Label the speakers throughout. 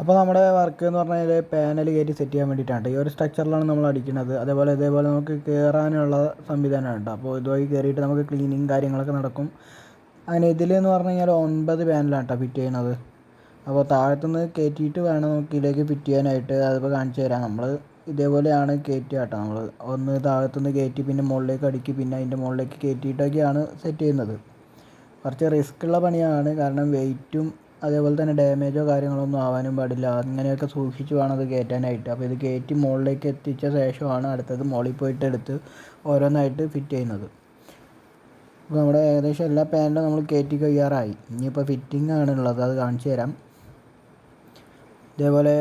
Speaker 1: അപ്പോൾ നമ്മുടെ വർക്ക് എന്ന് പറഞ്ഞാൽ പാനൽ കയറ്റി സെറ്റ് ചെയ്യാൻ വേണ്ടിയിട്ടാണ്. ഈ ഒരു സ്ട്രക്ചറിലാണ് നമ്മൾ അടിക്കുന്നത്. ഇതേപോലെ നമുക്ക് കയറാനുള്ള സംവിധാനമാണ് കേട്ടോ. അപ്പോൾ ഇതുവഴി കയറിയിട്ട് നമുക്ക് ക്ലീനിങ് കാര്യങ്ങളൊക്കെ നടക്കും. അങ്ങനെ ഇതിലെന്ന് പറഞ്ഞു കഴിഞ്ഞാൽ 9 പാനലാണ് കേട്ടോ ഫിറ്റ് ചെയ്യുന്നത്. അപ്പോൾ താഴത്തുനിന്ന് കയറ്റിയിട്ട് വേണം നമുക്ക് ഇതിലേക്ക് ഫിറ്റ് ചെയ്യാനായിട്ട്. അതിപ്പോൾ കാണിച്ചു തരാം. നമ്മൾ ഇതേപോലെയാണ് കയറ്റുക കേട്ടോ. നമ്മൾ ഒന്ന് താഴത്തുനിന്ന് കയറ്റി പിന്നെ മുകളിലേക്ക് അടുക്കി പിന്നെ അതിൻ്റെ മുകളിലേക്ക് കയറ്റിയിട്ടൊക്കെയാണ് സെറ്റ് ചെയ്യുന്നത്. കുറച്ച് റിസ്ക് ഉള്ള പണിയാണ്. കാരണം വെയിറ്റും അതേപോലെ തന്നെ ഡാമേജോ കാര്യങ്ങളൊന്നും ആവാനും പാടില്ല. അങ്ങനെയൊക്കെ സൂക്ഷിച്ച് വേണം അത് കയറ്റാനായിട്ട്. അപ്പോൾ ഇത് കയറ്റി മുകളിലേക്ക് എത്തിച്ച ശേഷമാണ് അടുത്തത് മുകളിൽ പോയിട്ട് എടുത്ത് ഓരോന്നായിട്ട് ഫിറ്റ് ചെയ്യുന്നത്. അപ്പോൾ നമ്മുടെ ഏകദേശം എല്ലാ പാനലും നമ്മൾ കയറ്റി കഴിയാറായി. ഇനിയിപ്പോൾ ഫിറ്റിംഗ് ആണുള്ളത്, അത് കാണിച്ചു തരാം. ഇതേപോലെ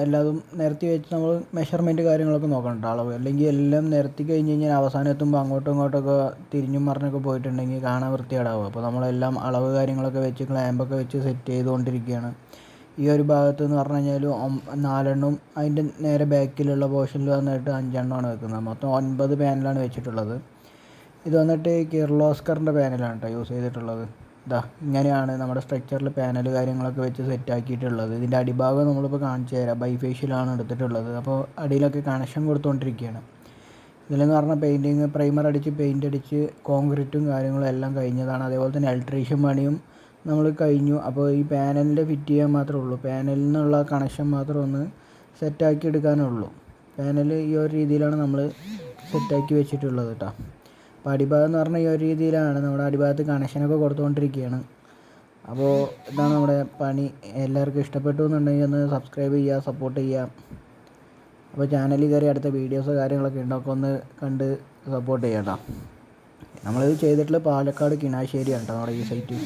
Speaker 1: എല്ലാതും നിരത്തി വെച്ച് നമ്മൾ മെഷർമെൻറ്റ് കാര്യങ്ങളൊക്കെ നോക്കണം അളവ്. അല്ലെങ്കിൽ എല്ലാം നിരത്തി കഴിഞ്ഞ് കഴിഞ്ഞാൽ അവസാനം എത്തുമ്പോൾ അങ്ങോട്ടും ഇങ്ങോട്ടൊക്കെ തിരിഞ്ഞും മറിഞ്ഞൊക്കെ പോയിട്ടുണ്ടെങ്കിൽ കാണാൻ വൃത്തികേടാവും. അപ്പോൾ നമ്മളെല്ലാം അളവ് കാര്യങ്ങളൊക്കെ വെച്ച് ക്ലാമ്പൊക്കെ വെച്ച് സെറ്റ് ചെയ്തുകൊണ്ടിരിക്കുകയാണ്. ഈ ഒരു ഭാഗത്ത് എന്ന് പറഞ്ഞു കഴിഞ്ഞാൽ 4 അതിൻ്റെ നേരെ ബാക്കിലുള്ള പോർഷനിൽ വന്നിട്ട് 5 വെക്കുന്നത്. മൊത്തം 9 പാനലാണ് വെച്ചിട്ടുള്ളത്. ഇത് വന്നിട്ട് കിർലോസ്കറിൻ്റെ പാനലാണ് കേട്ടോ യൂസ് ചെയ്തിട്ടുള്ളത്. ഇങ്ങനെയാണ് നമ്മുടെ സ്ട്രക്ചറിൽ പാനൽ കാര്യങ്ങളൊക്കെ വെച്ച് സെറ്റാക്കിയിട്ടുള്ളത്. ഇതിൻ്റെ അടിഭാഗം നമ്മളിപ്പോൾ കാണിച്ചു തരാം. ബൈഫേഷ്യലാണ് എടുത്തിട്ടുള്ളത്. അപ്പോൾ അടിയിലൊക്കെ കണക്ഷൻ കൊടുത്തുകൊണ്ടിരിക്കുകയാണ്. ഇതിലെന്ന് പറഞ്ഞാൽ പെയിൻറ്റിങ് പ്രൈമർ അടിച്ച് പെയിൻ്റ് അടിച്ച് കോൺക്രീറ്റും കാര്യങ്ങളും എല്ലാം കഴിഞ്ഞതാണ്. അതേപോലെ തന്നെ ഇലക്ട്രീഷ്യൻ പണിയും നമ്മൾ കഴിഞ്ഞു. അപ്പോൾ ഈ പാനലിൻ്റെ ഫിറ്റ് ചെയ്യാൻ മാത്രമേ ഉള്ളൂ. പാനലിൽ നിന്നുള്ള കണക്ഷൻ മാത്രം ഒന്ന് സെറ്റാക്കി എടുക്കാനേ ഉള്ളൂ. പാനൽ ഈ ഒരു രീതിയിലാണ് നമ്മൾ സെറ്റാക്കി വെച്ചിട്ടുള്ളത് കേട്ടോ. അപ്പോൾ അടിഭാഗം എന്ന് പറഞ്ഞാൽ ഈ ഒരു രീതിയിലാണ്. നമ്മുടെ അടിഭാഗത്ത് കണക്ഷനൊക്കെ കൊടുത്തുകൊണ്ടിരിക്കുകയാണ്. അപ്പോൾ ഇതാണ് നമ്മുടെ പണി. എല്ലാവർക്കും ഇഷ്ടപ്പെട്ടു എന്നുണ്ടെങ്കിൽ ഒന്ന് സബ്സ്ക്രൈബ് ചെയ്യുക, സപ്പോർട്ട് ചെയ്യുക. അപ്പോൾ ചാനലിൽ കയറി അടുത്ത വീഡിയോസോ കാര്യങ്ങളൊക്കെ ഉണ്ടൊക്കെ ഒന്ന് കണ്ട് സപ്പോർട്ട് ചെയ്യാം കേട്ടോ. നമ്മളിത് ചെയ്തിട്ടുള്ള പാലക്കാട് കിണാശ്ശേരിയാണ് കേട്ടോ നമ്മുടെ ഈ സൈറ്റ്.